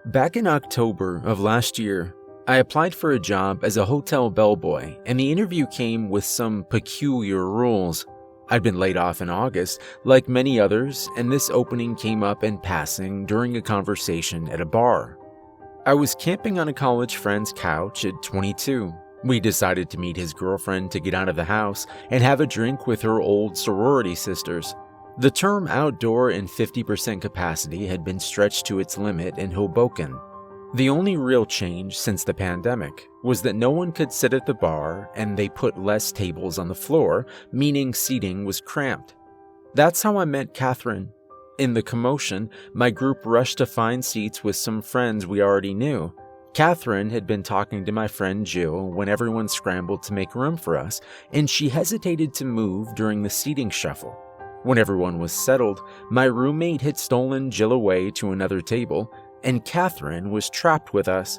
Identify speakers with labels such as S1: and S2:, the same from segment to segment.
S1: Back in October of last year, I applied for a job as a hotel bellboy, and the interview came with some peculiar rules. I'd been laid off in August, like many others, and this opening came up in passing during a conversation at a bar. I was camping on a college friend's couch at 22. We decided to meet his girlfriend to get out of the house and have a drink with her old sorority sisters. The term outdoor and 50% capacity had been stretched to its limit in Hoboken. The only real change since the pandemic was that no one could sit at the bar and they put less tables on the floor, meaning seating was cramped. That's how I met Catherine. In the commotion, my group rushed to find seats with some friends we already knew. Catherine had been talking to my friend Jill when everyone scrambled to make room for us, and she hesitated to move during the seating shuffle. When everyone was settled, my roommate had stolen Jill away to another table, and Catherine was trapped with us.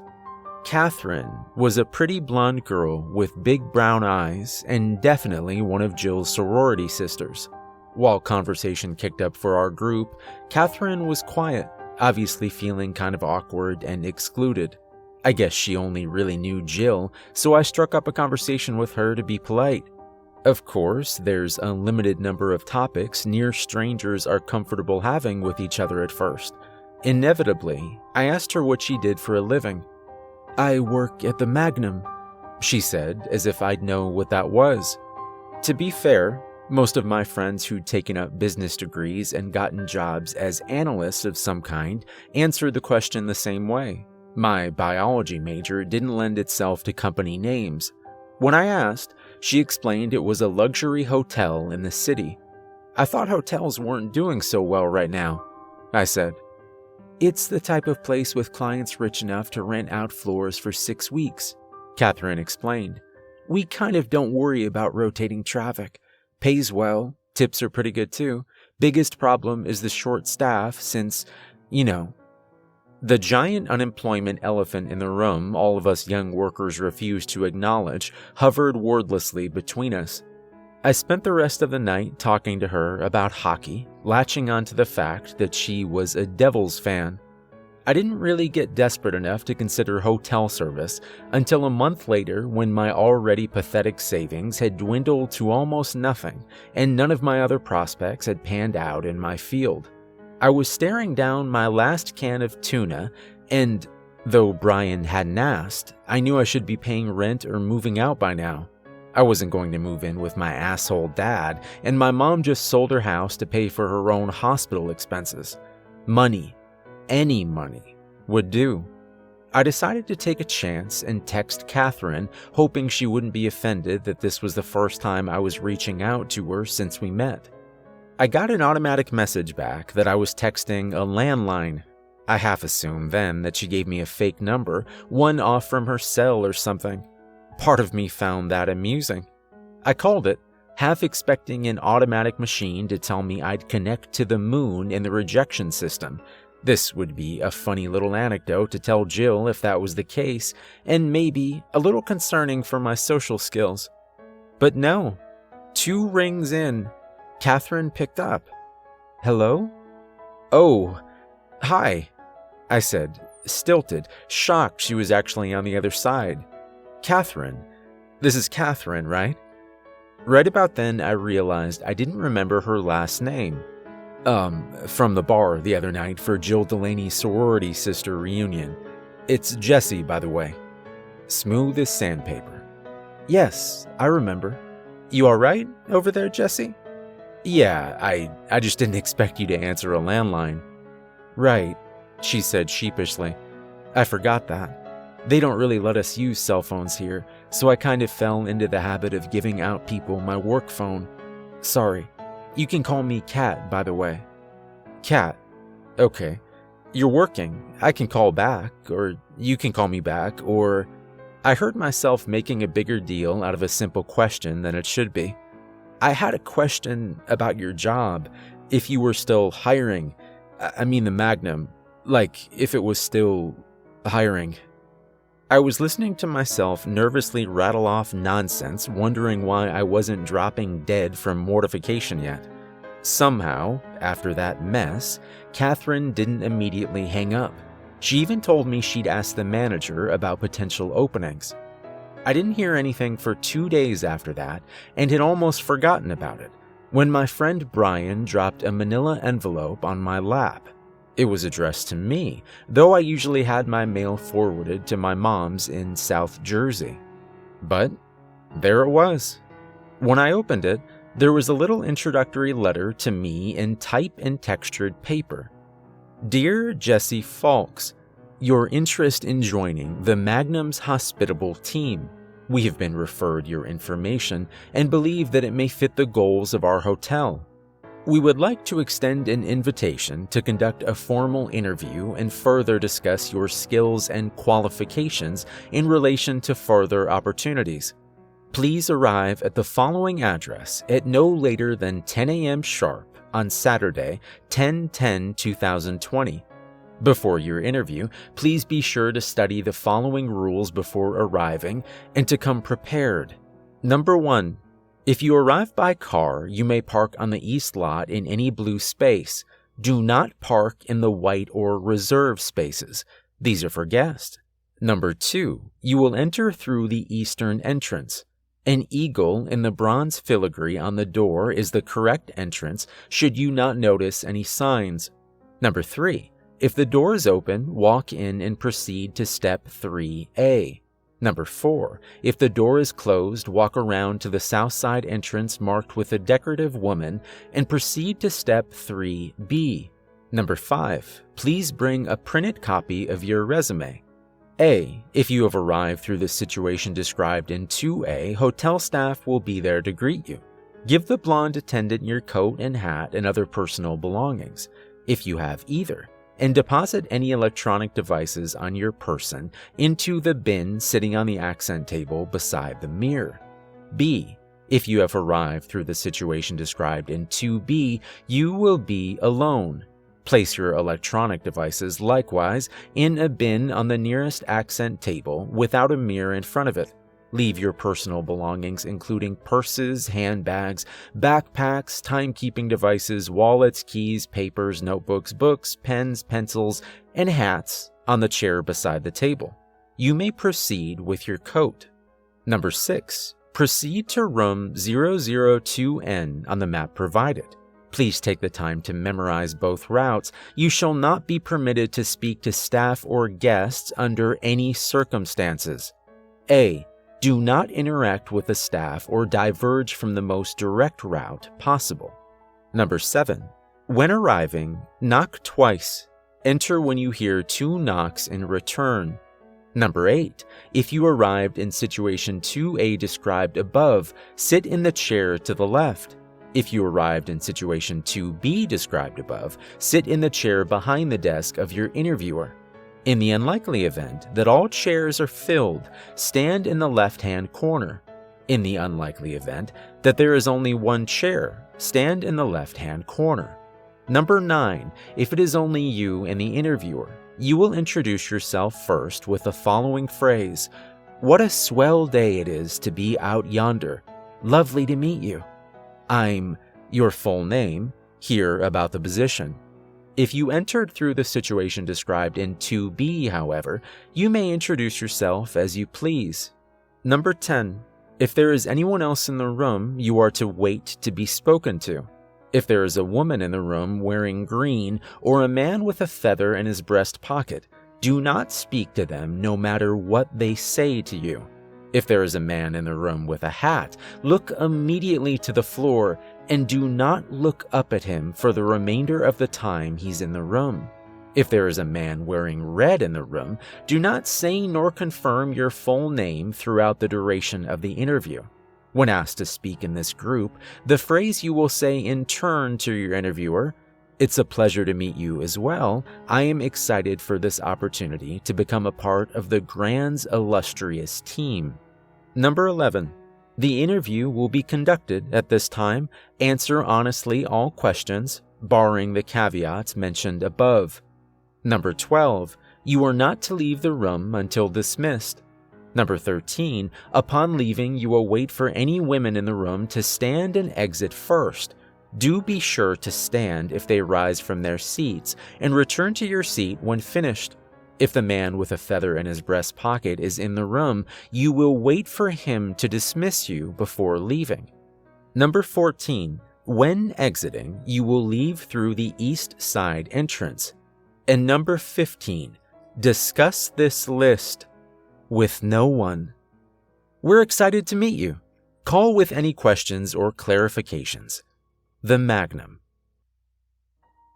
S1: Catherine was a pretty blonde girl with big brown eyes and definitely one of Jill's sorority sisters. While conversation kicked up for our group, Catherine was quiet, obviously feeling kind of awkward and excluded. I guess she only really knew Jill, so I struck up a conversation with her to be polite. Of course, there's a limited number of topics near strangers are comfortable having with each other at first. Inevitably, I asked her what she did for a living. "I work at the Magnum," she said, as if I'd know what that was. To be fair, most of my friends who'd taken up business degrees and gotten jobs as analysts of some kind answered the question the same way. My biology major didn't lend itself to company names. When I asked, she explained it was a luxury hotel in the city. "I thought hotels weren't doing so well right now," I said. "It's the type of place with clients rich enough to rent out floors for 6 weeks," Catherine explained. "We kind of don't worry about rotating traffic. Pays well, tips are pretty good too. Biggest problem is the short staff since, you know." The giant unemployment elephant in the room all of us young workers refused to acknowledge hovered wordlessly between us. I spent the rest of the night talking to her about hockey, latching onto the fact that she was a Devils fan. I didn't really get desperate enough to consider hotel service until a month later when my already pathetic savings had dwindled to almost nothing and none of my other prospects had panned out in my field. I was staring down my last can of tuna and, though Brian hadn't asked, I knew I should be paying rent or moving out by now. I wasn't going to move in with my asshole dad, and my mom just sold her house to pay for her own hospital expenses. Money, any money, would do. I decided to take a chance and text Catherine, hoping she wouldn't be offended that this was the first time I was reaching out to her since we met. I got an automatic message back that I was texting a landline. I half assumed then that she gave me a fake number, one off from her cell or something. Part of me found that amusing. I called it, half expecting an automatic machine to tell me I'd connect to the moon in the rejection system. This would be a funny little anecdote to tell Jill if that was the case, and maybe a little concerning for my social skills. But no. 2 rings in, Catherine picked up. "Hello?" "Oh, hi," I said, stilted, shocked she was actually on the other side. "Catherine. This is Catherine, right?" Right about then, I realized I didn't remember her last name. From the bar the other night for Jill Delaney's sorority sister reunion. It's Jessie, by the way. Smooth as sandpaper. "Yes, I remember. You alright over there, Jessie?" "Yeah, I just didn't expect you to answer a landline." "Right," she said sheepishly. "I forgot that. They don't really let us use cell phones here, so I kind of fell into the habit of giving out people my work phone. Sorry. You can call me Kat, by the way." "Kat. Okay. You're working. I can call back, or you can call me back, or..." I heard myself making a bigger deal out of a simple question than it should be. "I had a question about your job, if you were still hiring. I mean the Magnum, like if it was still hiring." I was listening to myself nervously rattle off nonsense, wondering why I wasn't dropping dead from mortification yet. Somehow, after that mess, Catherine didn't immediately hang up. She even told me she'd asked the manager about potential openings. I didn't hear anything for 2 days after that and had almost forgotten about it when my friend Brian dropped a manila envelope on my lap. It was addressed to me, though I usually had my mail forwarded to my mom's in South Jersey. But there it was. When I opened it, there was a little introductory letter to me in type and textured paper. Dear Jesse Falks, your interest in joining the Magnum's hospitable team. We have been referred your information and believe that it may fit the goals of our hotel. We would like to extend an invitation to conduct a formal interview and further discuss your skills and qualifications in relation to further opportunities. Please arrive at the following address at no later than 10 a.m. sharp on Saturday, 10/10/2020. Before your interview, please be sure to study the following rules before arriving and to come prepared. Number 1. If you arrive by car, you may park on the east lot in any blue space. Do not park in the white or reserved spaces. These are for guests. Number 2. You will enter through the eastern entrance. An eagle in the bronze filigree on the door is the correct entrance should you not notice any signs. Number 3. If the door is open, walk in and proceed to step 3A. Number 4. If the door is closed, walk around to the south side entrance marked with a decorative woman and proceed to step 3B. Number 5. Please bring a printed copy of your resume. A. If you have arrived through the situation described in 2A, hotel staff will be there to greet you. Give the blonde attendant your coat and hat and other personal belongings, if you have either, and deposit any electronic devices on your person into the bin sitting on the accent table beside the mirror. B. If you have arrived through the situation described in 2B, you will be alone. Place your electronic devices likewise in a bin on the nearest accent table without a mirror in front of it. Leave your personal belongings including purses, handbags, backpacks, timekeeping devices, wallets, keys, papers, notebooks, books, pens, pencils, and hats on the chair beside the table. You may proceed with your coat. Number 6. Proceed to room 002N on the map provided. Please take the time to memorize both routes. You shall not be permitted to speak to staff or guests under any circumstances. A. Do not interact with the staff or diverge from the most direct route possible. Number 7. When arriving, knock twice. Enter when you hear 2 knocks in return. Number 8. If you arrived in situation 2A described above, sit in the chair to the left. If you arrived in situation 2B described above, sit in the chair behind the desk of your interviewer. In the unlikely event that all chairs are filled, stand in the left-hand corner. In the unlikely event that there is only one chair, stand in the left-hand corner. Number 9. If it is only you and the interviewer, you will introduce yourself first with the following phrase: "What a swell day it is to be out yonder. Lovely to meet you. I'm," your full name, "here about the position." If you entered through the situation described in 2B, however, you may introduce yourself as you please. Number 10. If there is anyone else in the room, you are to wait to be spoken to. If there is a woman in the room wearing green or a man with a feather in his breast pocket, do not speak to them no matter what they say to you. If there is a man in the room with a hat, look immediately to the floor and do not look up at him for the remainder of the time he's in the room. If there is a man wearing red in the room, do not say nor confirm your full name throughout the duration of the interview. When asked to speak in this group, the phrase you will say in turn to your interviewer: "It's a pleasure to meet you as well. I am excited for this opportunity to become a part of the Grand's illustrious team." Number 11. The interview will be conducted at this time. Answer honestly all questions, barring the caveats mentioned above. Number 12. You are not to leave the room until dismissed. Number 13. Upon leaving, you will wait for any women in the room to stand and exit first. Do be sure to stand if they rise from their seats and return to your seat when finished. If the man with a feather in his breast pocket is in the room, you will wait for him to dismiss you before leaving. Number 14. When exiting, you will leave through the east side entrance. And number 15. Discuss this list with no one. We're excited to meet you. Call with any questions or clarifications. The Magnum.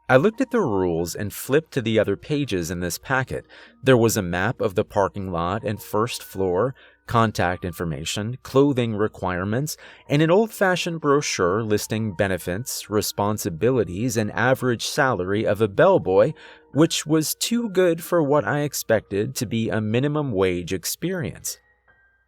S1: I looked at the rules and flipped to the other pages in this packet. There was a map of the parking lot and first floor, contact information, clothing requirements, and an old-fashioned brochure listing benefits, responsibilities, and average salary of a bellboy, which was too good for what I expected to be a minimum wage experience.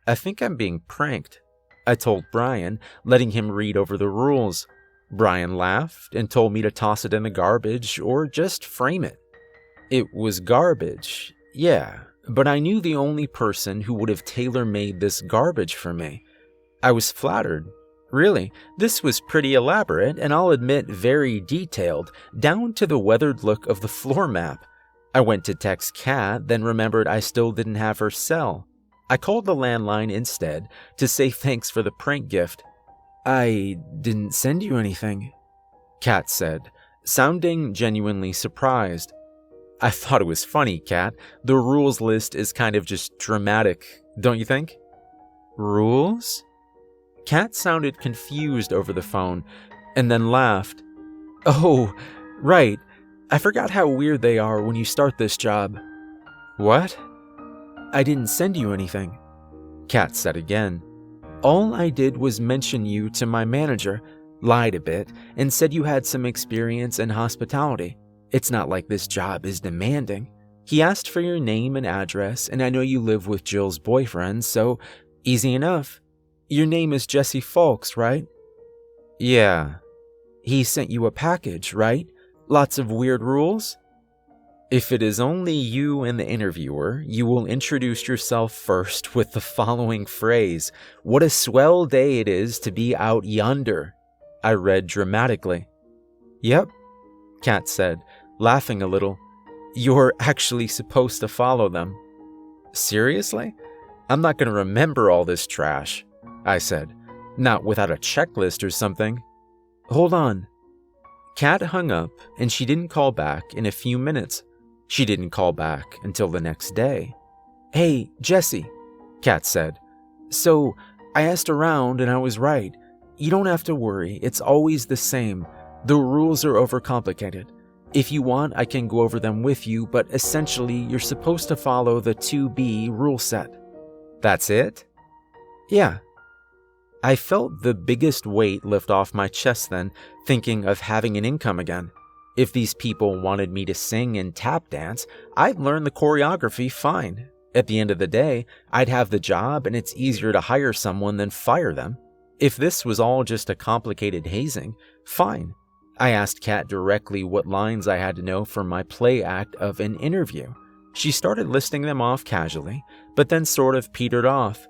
S1: I think I'm being pranked, I told Brian, letting him read over the rules. Brian laughed and told me to toss it in the garbage or just frame it. It was garbage, yeah, but I knew the only person who would have tailor-made this garbage for me. I was flattered. Really, this was pretty elaborate, and I'll admit very detailed, down to the weathered look of the floor map. I went to text Kat, then remembered I still didn't have her cell. I called the landline instead to say thanks for the prank gift. I didn't send you anything, Kat said, sounding genuinely surprised. I thought it was funny, Kat. The rules list is kind of just dramatic, don't you think? Rules? Kat sounded confused over the phone, and then laughed. Oh, right. I forgot how weird they are when you start this job. What? I didn't send you anything, Kat said again. All I did was mention you to my manager, lied a bit, and said you had some experience in hospitality. It's not like this job is demanding. He asked for your name and address, and I know you live with Jill's boyfriend, so easy enough. Your name is Jesse Fulks, right? Yeah. He sent you a package, right? Lots of weird rules? If it is only you and the interviewer, you will introduce yourself first with the following phrase, "What a swell day it is to be out yonder," I read dramatically. Yep, Kat said, laughing a little. You're actually supposed to follow them. Seriously? I'm not going to remember all this trash, I said, not without a checklist or something. Hold on. Kat hung up and she didn't call back in a few minutes. She didn't call back until the next day. Hey, Jesse, Kat said. So, I asked around and I was right. You don't have to worry, it's always the same. The rules are overcomplicated. If you want, I can go over them with you, but essentially, you're supposed to follow the 2B rule set. That's it? Yeah. I felt the biggest weight lift off my chest then, thinking of having an income again. If these people wanted me to sing and tap dance, I'd learn the choreography fine. At the end of the day, I'd have the job and it's easier to hire someone than fire them. If this was all just a complicated hazing, fine. I asked Kat directly what lines I had to know for my play act of an interview. She started listing them off casually, but then sort of petered off.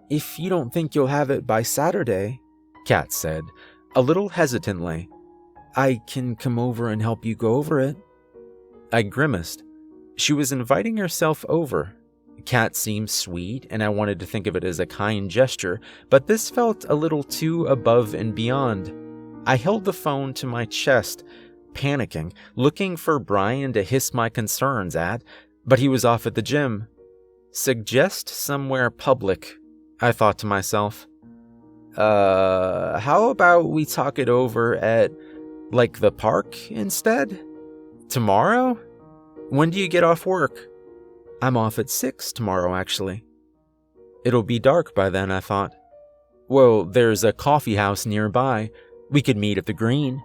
S1: If you don't think you'll have it by Saturday, Kat said, a little hesitantly, I can come over and help you go over it. I grimaced. She was inviting herself over. Kat seemed sweet, and I wanted to think of it as a kind gesture, but this felt a little too above and beyond. I held the phone to my chest, panicking, looking for Brian to hiss my concerns at, but he was off at the gym. Suggest somewhere public, I thought to myself. How about we talk it over at, like, the park instead? Tomorrow? When do you get off work? I'm off at 6 tomorrow, actually. It'll be dark by then, I thought. Well, there's a coffee house nearby. We could meet at the Green.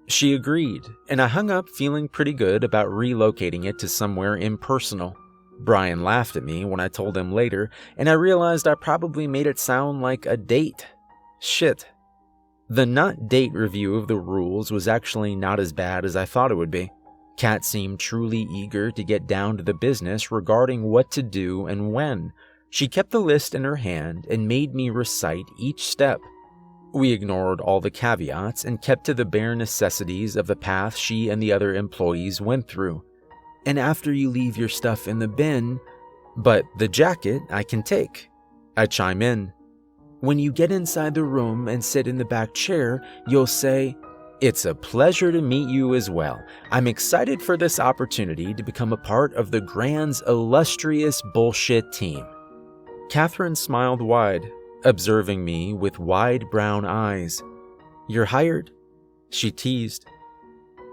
S1: She agreed, and I hung up feeling pretty good about relocating it to somewhere impersonal. Brian laughed at me when I told him later, and I realized I probably made it sound like a date. Shit. The not date review of the rules was actually not as bad as I thought it would be. Kat seemed truly eager to get down to the business regarding what to do and when. She kept the list in her hand and made me recite each step. We ignored all the caveats and kept to the bare necessities of the path she and the other employees went through. And after you leave your stuff in the bin, but the jacket I can take. I chime in. When you get inside the room and sit in the back chair, you'll say, "It's a pleasure to meet you as well. I'm excited for this opportunity to become a part of the Grand's illustrious bullshit team." Catherine smiled wide, observing me with wide brown eyes. "You're hired?" she teased.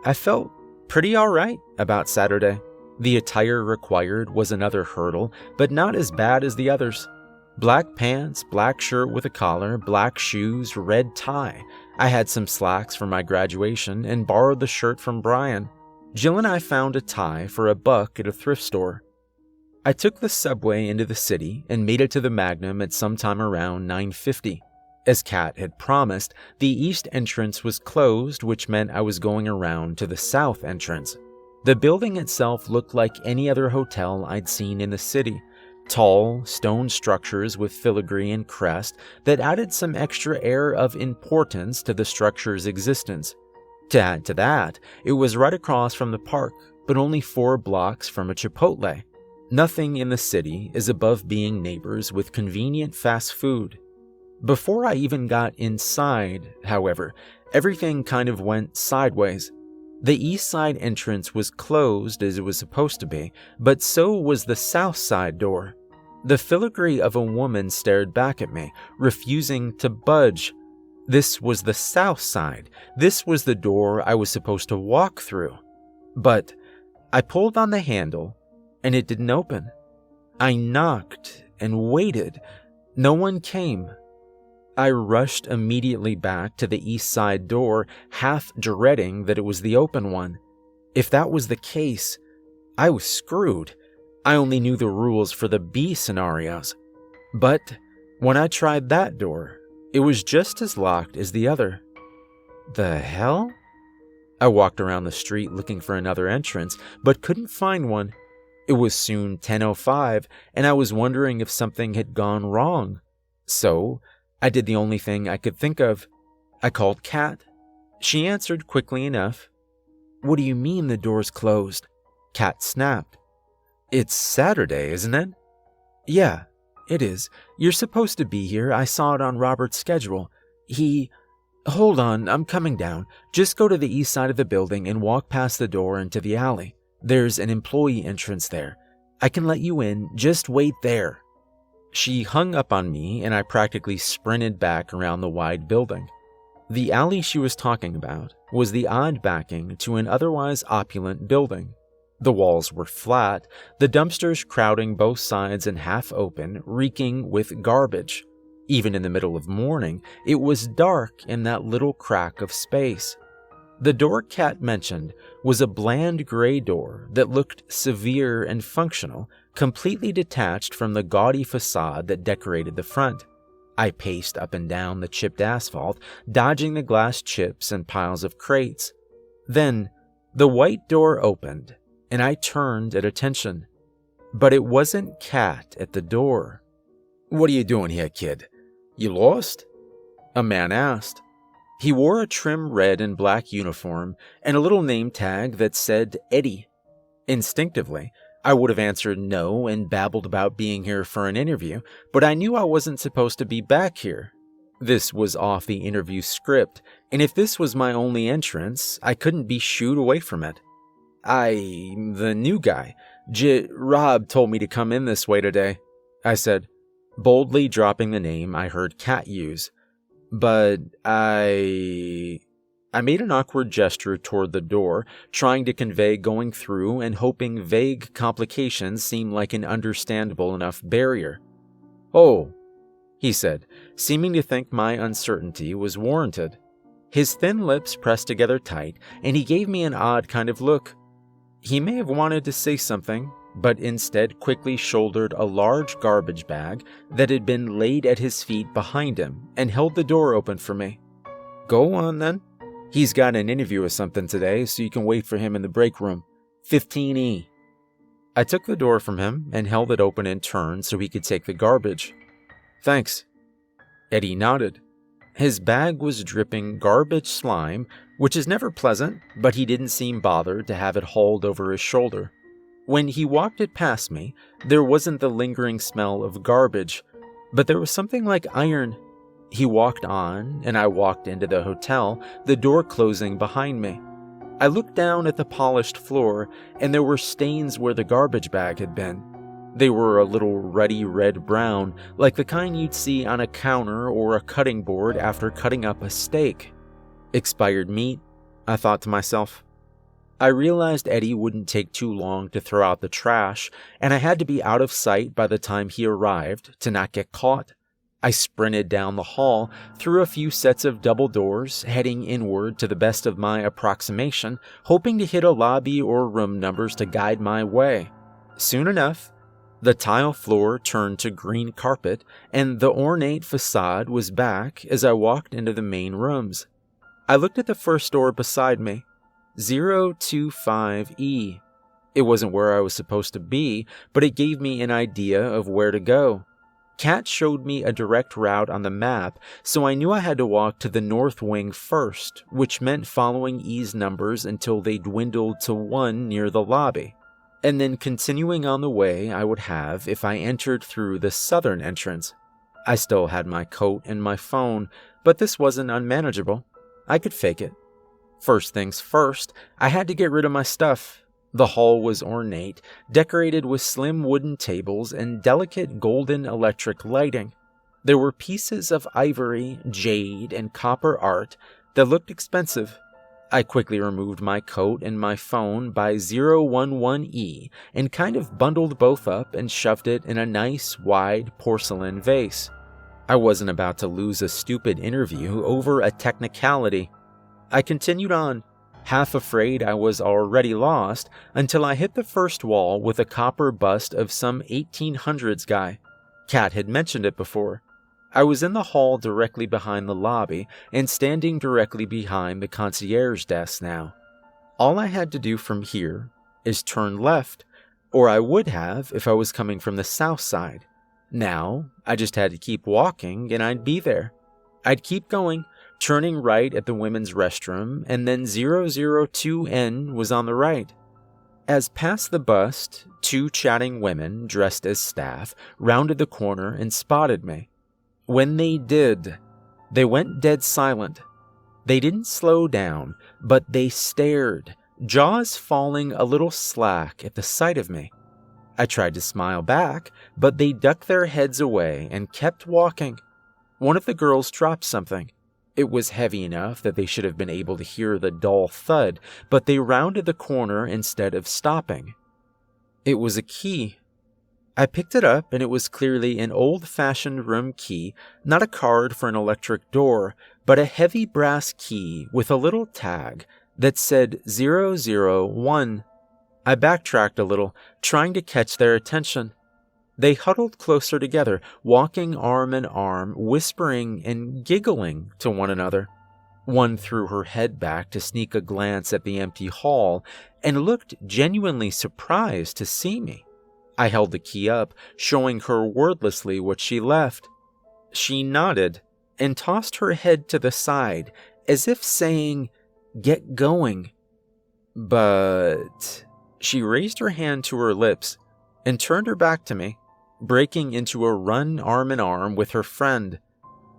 S1: I felt pretty alright about Saturday. The attire required was another hurdle, but not as bad as the others. Black pants, black shirt with a collar, black shoes, red tie. I had some slacks for my graduation and borrowed the shirt from Brian. Jill and I found a tie for $1 at a thrift store. I took the subway into the city and made it to the Magnum at sometime around 9:50. As Kat had promised, the east entrance was closed, which meant I was going around to the south entrance. The building itself looked like any other hotel I'd seen in the city. Tall, stone structures with filigree and crest that added some extra air of importance to the structure's existence. To add to that, it was right across from the park, but only 4 blocks from a Chipotle. Nothing in the city is above being neighbors with convenient fast food. Before I even got inside, however, everything kind of went sideways. The east side entrance was closed as it was supposed to be, but so was the south side door. The filigree of a woman stared back at me, refusing to budge. This was the south side. This was the door I was supposed to walk through. But I pulled on the handle, and it didn't open. I knocked and waited. No one came. I rushed immediately back to the east side door, half dreading that it was the open one. If that was the case, I was screwed. I only knew the rules for the B scenarios. But when I tried that door, it was just as locked as the other. The hell? I walked around the street looking for another entrance, but couldn't find one. It was soon 10:05, and I was wondering if something had gone wrong. So I did the only thing I could think of. I called Kat. She answered quickly enough. "What do you mean the door's closed?" Kat snapped. "It's Saturday, isn't it?" "Yeah, it is. You're supposed to be here. I saw it on Robert's schedule. Hold on, I'm coming down. Just go to the east side of the building and walk past the door into the alley. There's an employee entrance there. I can let you in. Just wait there." She hung up on me, and I practically sprinted back around the wide building. The alley she was talking about was the odd backing to an otherwise opulent building. The walls were flat, the dumpsters crowding both sides and half open, reeking with garbage. Even in the middle of morning, it was dark in that little crack of space. The door Kat mentioned was a bland gray door that looked severe and functional, completely detached from the gaudy facade that decorated the front. I paced up and down the chipped asphalt, dodging the glass chips and piles of crates. Then, the white door opened, and I turned at attention. But it wasn't Kat at the door. "What are you doing here, kid? You lost?" a man asked. He wore a trim red and black uniform and a little name tag that said Eddie. Instinctively, I would have answered no and babbled about being here for an interview, but I knew I wasn't supposed to be back here. This was off the interview script, and if this was my only entrance, I couldn't be shooed away from it. "I'm the new guy. Rob told me to come in this way today," I said, boldly dropping the name I heard Kat use. "But I made an awkward gesture toward the door, trying to convey going through and hoping vague complications seemed like an understandable enough barrier. "Oh," he said, seeming to think my uncertainty was warranted. His thin lips pressed together tight, and he gave me an odd kind of look. He may have wanted to say something, but instead quickly shouldered a large garbage bag that had been laid at his feet behind him and held the door open for me. "Go on, then. He's got an interview or something today, so you can wait for him in the break room. 15E. I took the door from him and held it open and turned so he could take the garbage. "Thanks." Eddie nodded. His bag was dripping garbage slime, which is never pleasant, but he didn't seem bothered to have it hauled over his shoulder. When he walked it past me, there wasn't the lingering smell of garbage, but there was something like iron. He walked on, and I walked into the hotel, the door closing behind me. I looked down at the polished floor, and there were stains where the garbage bag had been. They were a little ruddy red-brown, like the kind you'd see on a counter or a cutting board after cutting up a steak. Expired meat, I thought to myself. I realized Eddie wouldn't take too long to throw out the trash, and I had to be out of sight by the time he arrived to not get caught. I sprinted down the hall, through a few sets of double doors, heading inward to the best of my approximation, hoping to hit a lobby or room numbers to guide my way. Soon enough, the tile floor turned to green carpet, and the ornate facade was back as I walked into the main rooms. I looked at the first door beside me, 025E. It wasn't where I was supposed to be, but it gave me an idea of where to go. Kat showed me a direct route on the map, so I knew I had to walk to the north wing first, which meant following E's numbers until they dwindled to 1 near the lobby, and then continuing on the way I would have if I entered through the southern entrance. I still had my coat and my phone, but this wasn't unmanageable. I could fake it. First things first, I had to get rid of my stuff. The hall was ornate, decorated with slim wooden tables and delicate golden electric lighting. There were pieces of ivory, jade, and copper art that looked expensive. I quickly removed my coat and my phone by 011E and kind of bundled both up and shoved it in a nice, wide porcelain vase. I wasn't about to lose a stupid interview over a technicality. I continued on, half afraid I was already lost, until I hit the first wall with a copper bust of some 1800s guy. Kat had mentioned it before. I was in the hall directly behind the lobby and standing directly behind the concierge desk now. All I had to do from here is turn left, or I would have if I was coming from the south side. Now, I just had to keep walking and I'd be there. I'd keep going, turning right at the women's restroom, and then 002N was on the right. As past the bust, 2 chatting women dressed as staff rounded the corner and spotted me. When they did, they went dead silent. They didn't slow down, but they stared, jaws falling a little slack at the sight of me. I tried to smile back, but they ducked their heads away and kept walking. One of the girls dropped something. It was heavy enough that they should have been able to hear the dull thud, but they rounded the corner instead of stopping. It was a key. I picked it up, and it was clearly an old-fashioned room key, not a card for an electric door, but a heavy brass key with a little tag that said 001. I backtracked a little, trying to catch their attention. They huddled closer together, walking arm in arm, whispering and giggling to one another. One threw her head back to sneak a glance at the empty hall and looked genuinely surprised to see me. I held the key up, showing her wordlessly what she left. She nodded and tossed her head to the side, as if saying, "Get going." But she raised her hand to her lips and turned her back to me, breaking into a run arm in arm with her friend.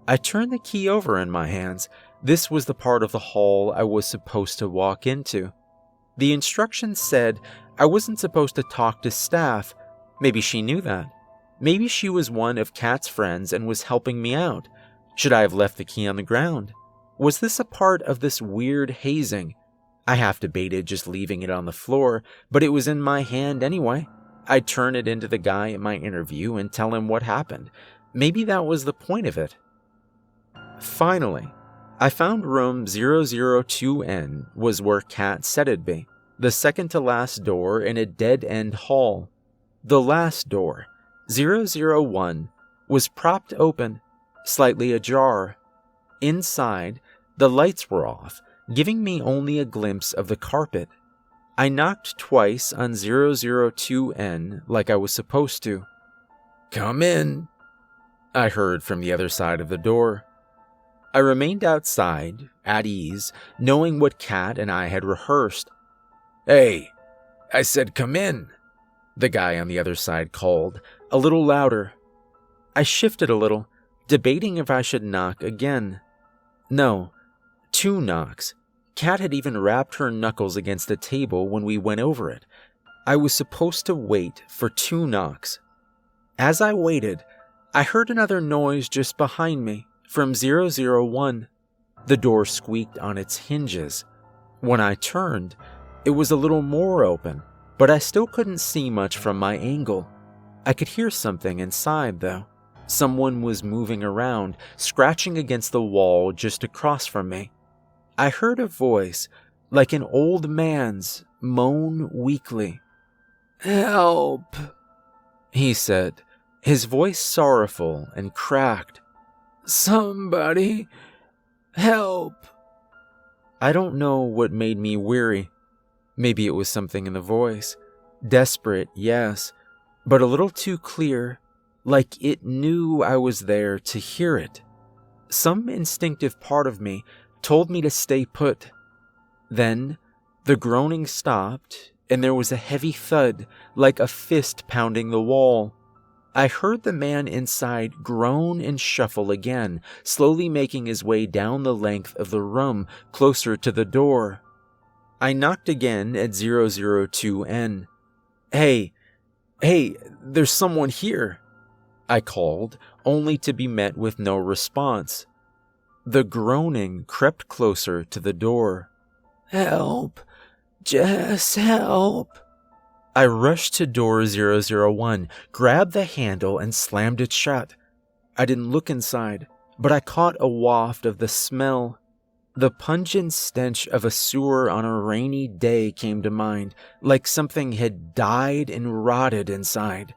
S1: I turned the key over in my hands. This was the part of the hall I was supposed to walk into. The instructions said I wasn't supposed to talk to staff. Maybe she knew that. Maybe she was one of Kat's friends and was helping me out. Should I have left the key on the ground? Was this a part of this weird hazing? I half debated just leaving it on the floor, but it was in my hand anyway. I'd turn it into the guy at my interview and tell him what happened. Maybe that was the point of it. Finally, I found room 002N was where Kat said it'd be, the second to last door in a dead-end hall. The last door, 001, was propped open, slightly ajar. Inside, the lights were off, giving me only a glimpse of the carpet. I knocked twice on 002N like I was supposed to. "Come in," I heard from the other side of the door. I remained outside, at ease, knowing what Kat and I had rehearsed. "Hey, I said come in," the guy on the other side called, a little louder. I shifted a little, debating if I should knock again. No, 2 knocks. Kat had even rapped her knuckles against the table when we went over it. I was supposed to wait for 2 knocks. As I waited, I heard another noise just behind me, from 001. The door squeaked on its hinges. When I turned, it was a little more open, but I still couldn't see much from my angle. I could hear something inside, though. Someone was moving around, scratching against the wall just across from me. I heard a voice, like an old man's, moan weakly. "Help," he said, his voice sorrowful and cracked. "Somebody, help." I don't know what made me weary. Maybe it was something in the voice. Desperate, yes, but a little too clear, like it knew I was there to hear it. Some instinctive part of me told me to stay put. Then, the groaning stopped, and there was a heavy thud, like a fist pounding the wall. I heard the man inside groan and shuffle again, slowly making his way down the length of the room, closer to the door. I knocked again at 002N. Hey, there's someone here," I called, only to be met with no response. The groaning crept closer to the door. "Help, Jess, help." I rushed to door 001, grabbed the handle, and slammed it shut. I didn't look inside, but I caught a waft of the smell. The pungent stench of a sewer on a rainy day came to mind, like something had died and rotted inside.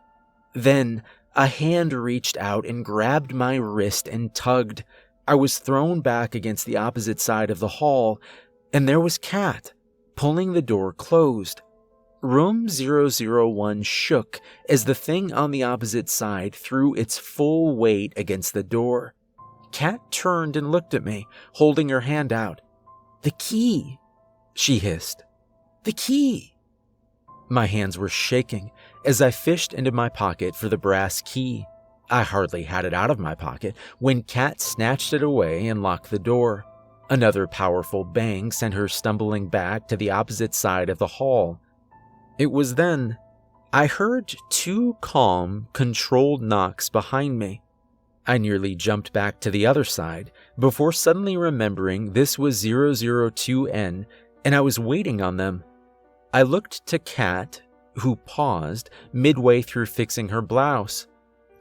S1: Then, a hand reached out and grabbed my wrist and tugged. I was thrown back against the opposite side of the hall, and there was Kat, pulling the door closed. Room 001 shook as the thing on the opposite side threw its full weight against the door. Kat turned and looked at me, holding her hand out. "The key," she hissed. "The key." My hands were shaking as I fished into my pocket for the brass key. I hardly had it out of my pocket when Kat snatched it away and locked the door. Another powerful bang sent her stumbling back to the opposite side of the hall. It was then I heard 2 calm, controlled knocks behind me. I nearly jumped back to the other side before suddenly remembering this was 002N and I was waiting on them. I looked to Kat, who paused midway through fixing her blouse.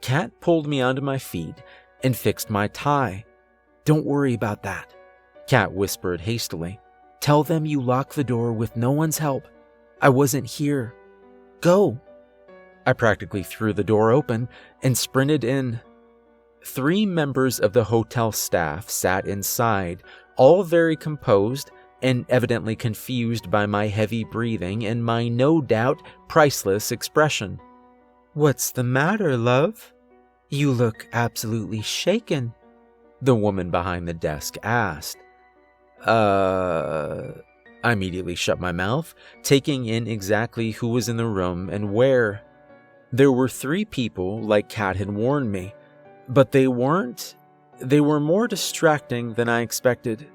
S1: Kat pulled me onto my feet and fixed my tie. "Don't worry about that," Kat whispered hastily. "Tell them you locked the door with no one's help. I wasn't here. Go." I practically threw the door open and sprinted in. 3 members of the hotel staff sat inside, all very composed and evidently confused by my heavy breathing and my no doubt priceless expression. "What's the matter, love? You look absolutely shaken," the woman behind the desk asked. I immediately shut my mouth, taking in exactly who was in the room and where. There were 3 people, like Kat had warned me, but they weren't. They were more distracting than I expected.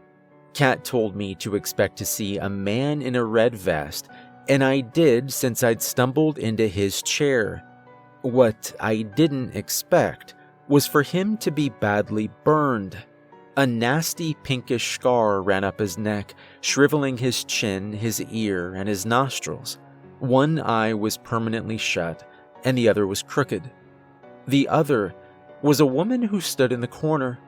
S1: Kat told me to expect to see a man in a red vest, and I did since I'd stumbled into his chair. What I didn't expect was for him to be badly burned. A nasty pinkish scar ran up his neck, shriveling his chin, his ear, and his nostrils. One eye was permanently shut, and the other was crooked. The other was a woman who stood in the corner.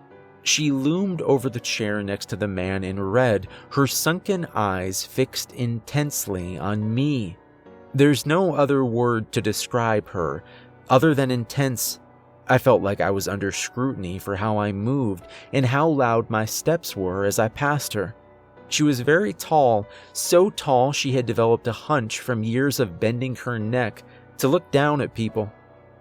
S1: She loomed over the chair next to the man in red, her sunken eyes fixed intensely on me. There's no other word to describe her other than intense. I felt like I was under scrutiny for how I moved and how loud my steps were as I passed her. She was very tall, so tall she had developed a hunch from years of bending her neck to look down at people.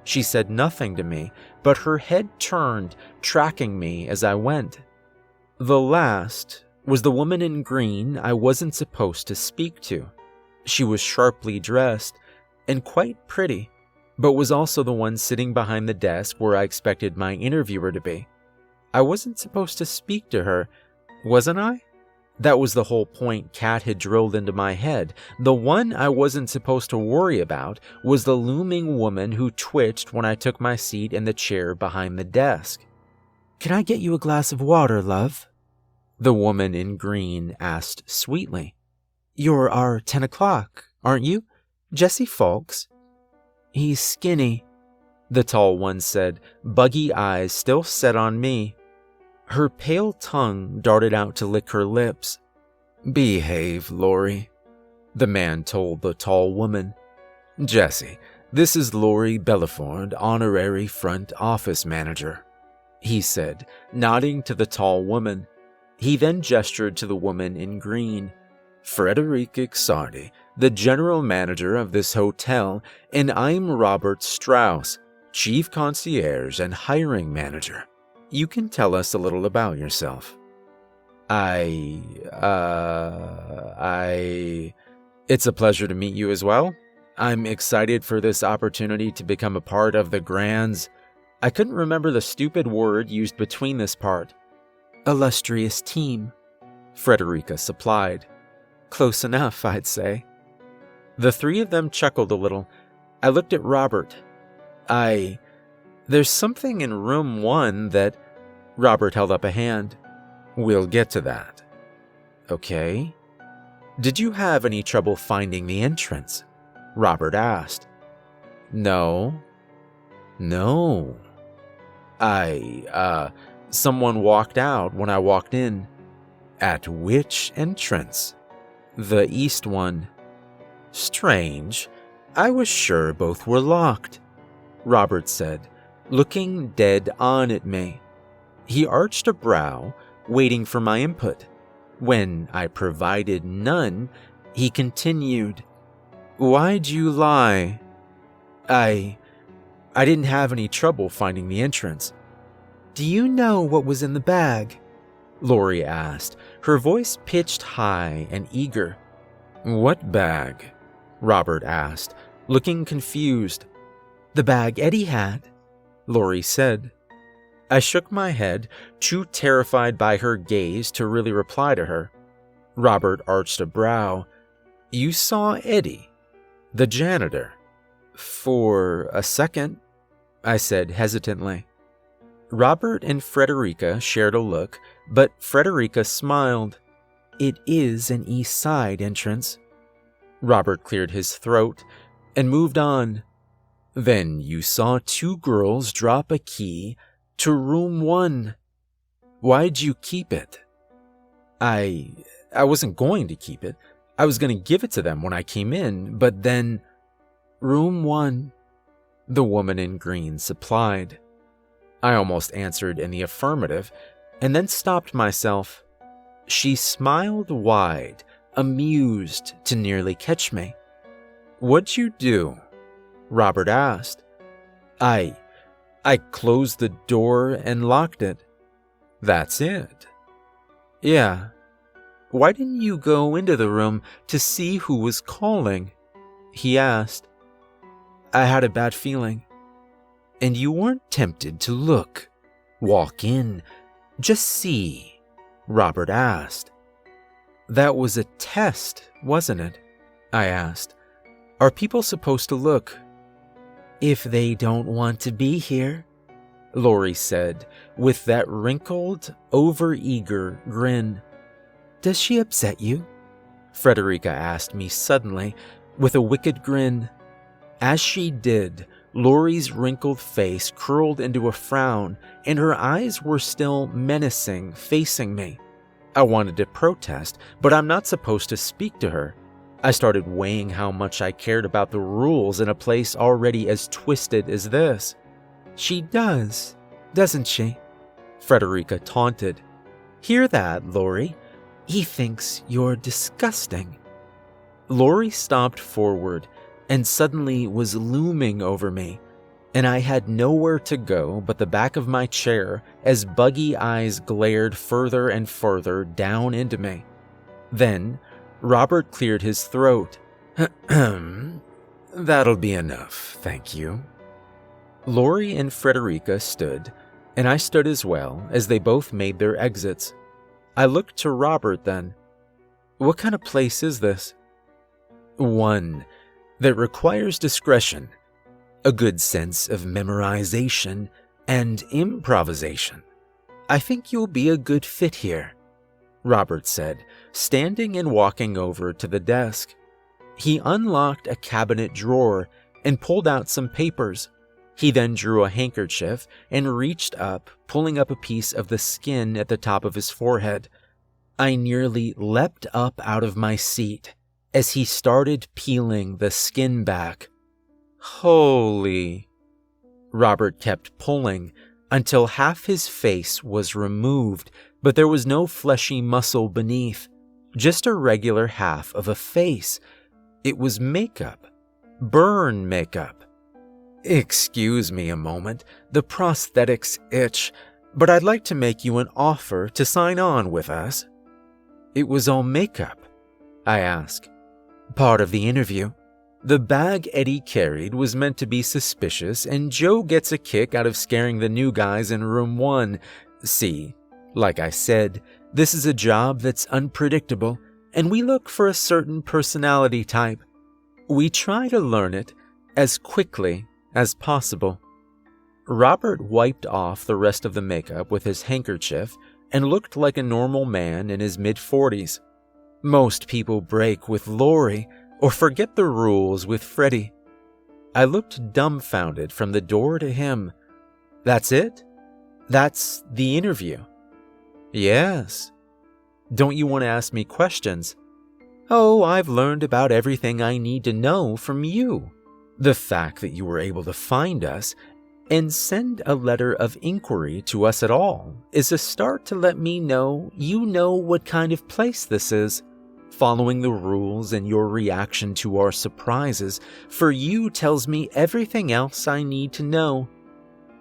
S1: She said nothing to me, but her head turned, tracking me as I went. The last was the woman in green I wasn't supposed to speak to. She was sharply dressed, and quite pretty, but was also the one sitting behind the desk where I expected my interviewer to be. I wasn't supposed to speak to her, wasn't I? That was the whole point Kat had drilled into my head. The one I wasn't supposed to worry about was the looming woman who twitched when I took my seat in the chair behind the desk. "Can I get you a glass of water, love?" the woman in green asked sweetly. "You're our 10 o'clock, aren't you? Jesse Fawkes?" "He's skinny," the tall one said, buggy eyes still set on me. Her pale tongue darted out to lick her lips. "Behave, Lori," the man told the tall woman. "Jesse, this is Lori Bellaford, honorary front office manager," he said, nodding to the tall woman. He then gestured to the woman in green. "Frederica Xardi, the general manager of this hotel, and I'm Robert Strauss, chief concierge and hiring manager. You can tell us a little about yourself." It's a pleasure to meet you as well. I'm excited for this opportunity to become a part of the Grands. I couldn't remember the stupid word used between this part. "Illustrious team," Frederica supplied. "Close enough, I'd say." The three of them chuckled a little. I looked at Robert. There's something in room 1 that... Robert held up a hand. "We'll get to that." "Okay." "Did you have any trouble finding the entrance?" Robert asked. No. Someone walked out when I walked in." "At which entrance?" "The east one." "Strange. I was sure both were locked," Robert said, looking dead on at me. He arched a brow, waiting for my input. When I provided none, he continued, "Why'd you lie?" I didn't have any trouble finding the entrance." "Do you know what was in the bag?" Lori asked, her voice pitched high and eager. "What bag?" Robert asked, looking confused. "The bag Eddie had," Lori said. I shook my head, too terrified by her gaze to really reply to her. Robert arched a brow. "You saw Eddie, the janitor?" "For a second," I said hesitantly. Robert and Frederica shared a look, but Frederica smiled. "It is an east side entrance." Robert cleared his throat and moved on. "Then you saw 2 girls drop a key to room 1. Why'd you keep it?" I wasn't going to keep it. I was going to give it to them when I came in, but then... "Room 1, the woman in green supplied. I almost answered in the affirmative, and then stopped myself. She smiled wide, amused to nearly catch me. "What'd you do?" Robert asked. I closed the door and locked it." "That's it?" "Yeah." "Why didn't you go into the room to see who was calling?" he asked. "I had a bad feeling." "And you weren't tempted to look, walk in, just see?" Robert asked. "That was a test, wasn't it?" I asked. "Are people supposed to look?" "If they don't want to be here," Lori said, with that wrinkled, overeager grin. "Does she upset you?" Frederica asked me suddenly, with a wicked grin. As she did, Lori's wrinkled face curled into a frown, and her eyes were still menacing, facing me. I wanted to protest, but I'm not supposed to speak to her. I started weighing how much I cared about the rules in a place already as twisted as this. "She does, doesn't she?" Frederica taunted. "Hear that, Lori? He thinks you're disgusting." Lori stopped forward and suddenly was looming over me, and I had nowhere to go but the back of my chair as buggy eyes glared further and further down into me. Then Robert cleared his throat. That'll be enough, thank you. Lori and Frederica stood, and I stood as well as they both made their exits. I looked to Robert then. What kind of place is this? One that requires discretion, a good sense of memorization, and improvisation. I think you'll be a good fit here, Robert said, standing and walking over to the desk. He unlocked a cabinet drawer and pulled out some papers. He then drew a handkerchief and reached up, pulling up a piece of the skin at the top of his forehead. I nearly leapt up out of my seat as he started peeling the skin back. Holy! Robert kept pulling until half his face was removed, but there was no fleshy muscle beneath, just a regular half of a face. It was makeup. Burn makeup. Excuse me a moment, the prosthetics itch, but I'd like to make you an offer to sign on with us. It was all makeup, I asked. Part of the interview. The bag Eddie carried was meant to be suspicious, and Joe gets a kick out of scaring the new guys in room 1. See, like I said, this is a job that's unpredictable, and we look for a certain personality type. We try to learn it as quickly as possible. Robert wiped off the rest of the makeup with his handkerchief and looked like a normal man in his mid-40s. Most people break with Lori or forget the rules with Freddie. I looked dumbfounded from the door to him. That's it? That's the interview? Yes. Don't you want to ask me questions? Oh, I've learned about everything I need to know from you. The fact that you were able to find us and send a letter of inquiry to us at all is a start to let me know you know what kind of place this is. Following the rules and your reaction to our surprises for you tells me everything else I need to know.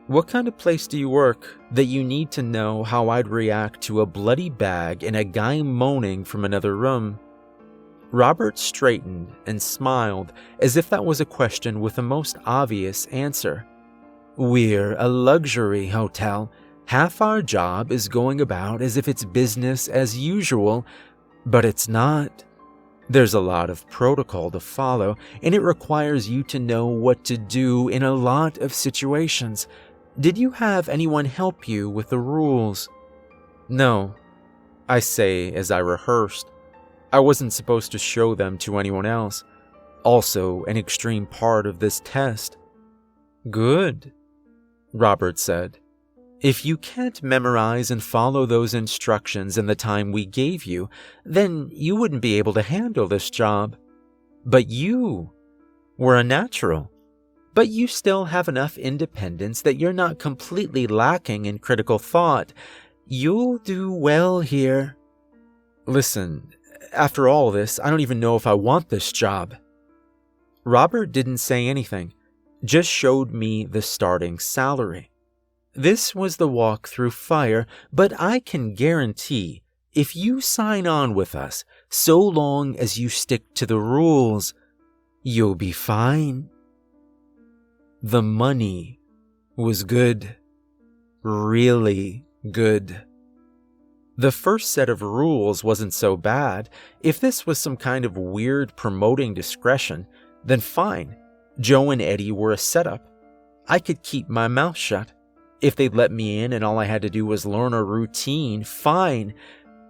S1: What kind of place do you work that you need to know how I'd react to a bloody bag and a guy moaning from another room? Robert straightened and smiled as if that was a question with the most obvious answer. We're a luxury hotel. Half our job is going about as if it's business as usual, but it's not. There's a lot of protocol to follow, and it requires you to know what to do in a lot of situations. Did you have anyone help you with the rules? No, I say as I rehearsed. I wasn't supposed to show them to anyone else. Also, an extreme part of this test. Good, Robert said. If you can't memorize and follow those instructions in the time we gave you, then you wouldn't be able to handle this job. But you were a natural. But you still have enough independence that you're not completely lacking in critical thought. You'll do well here. Listen, after all this, I don't even know if I want this job. Robert didn't say anything, just showed me the starting salary. This was the walk through fire, but I can guarantee if you sign on with us, so long as you stick to the rules, you'll be fine. The money was good. Really good. The first set of rules wasn't so bad. If this was some kind of weird promoting discretion, then fine. Joe and Eddie were a setup. I could keep my mouth shut. If they'd let me in and all I had to do was learn a routine, fine.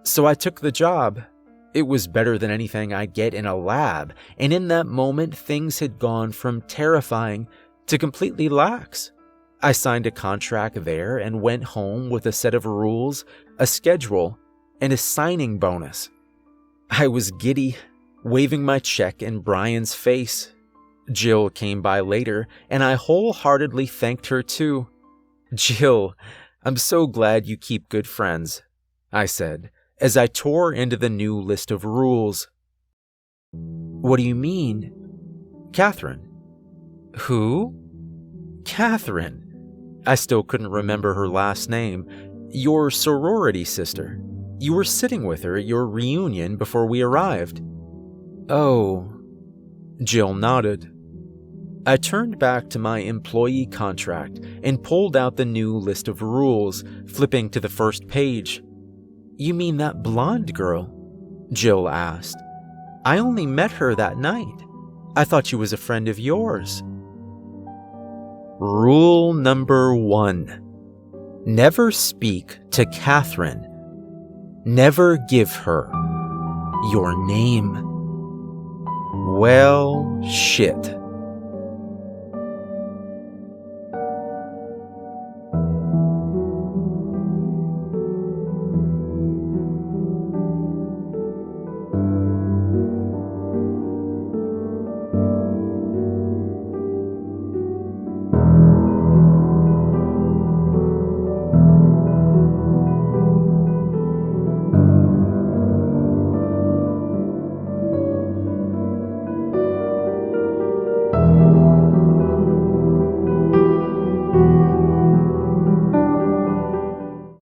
S1: So I took the job. It was better than anything I'd get in a lab, and in that moment things had gone from terrifying to completely lax. I signed a contract there and went home with a set of rules, a schedule, and a signing bonus. I was giddy, waving my check in Brian's face. Jill came by later, and I wholeheartedly thanked her too. Jill, I'm so glad you keep good friends, I said, as I tore into the new list of rules. What do you mean? Catherine. Who? Catherine. I still couldn't remember her last name. Your sorority sister. You were sitting with her at your reunion before we arrived. Oh. Jill nodded. I turned back to my employee contract and pulled out the new list of rules, flipping to the first page. "You mean that blonde girl?" Jill asked. "I only met her that night. I thought she was a friend of yours." Rule number 1. Never speak to Catherine. Never give her your name. Well, shit.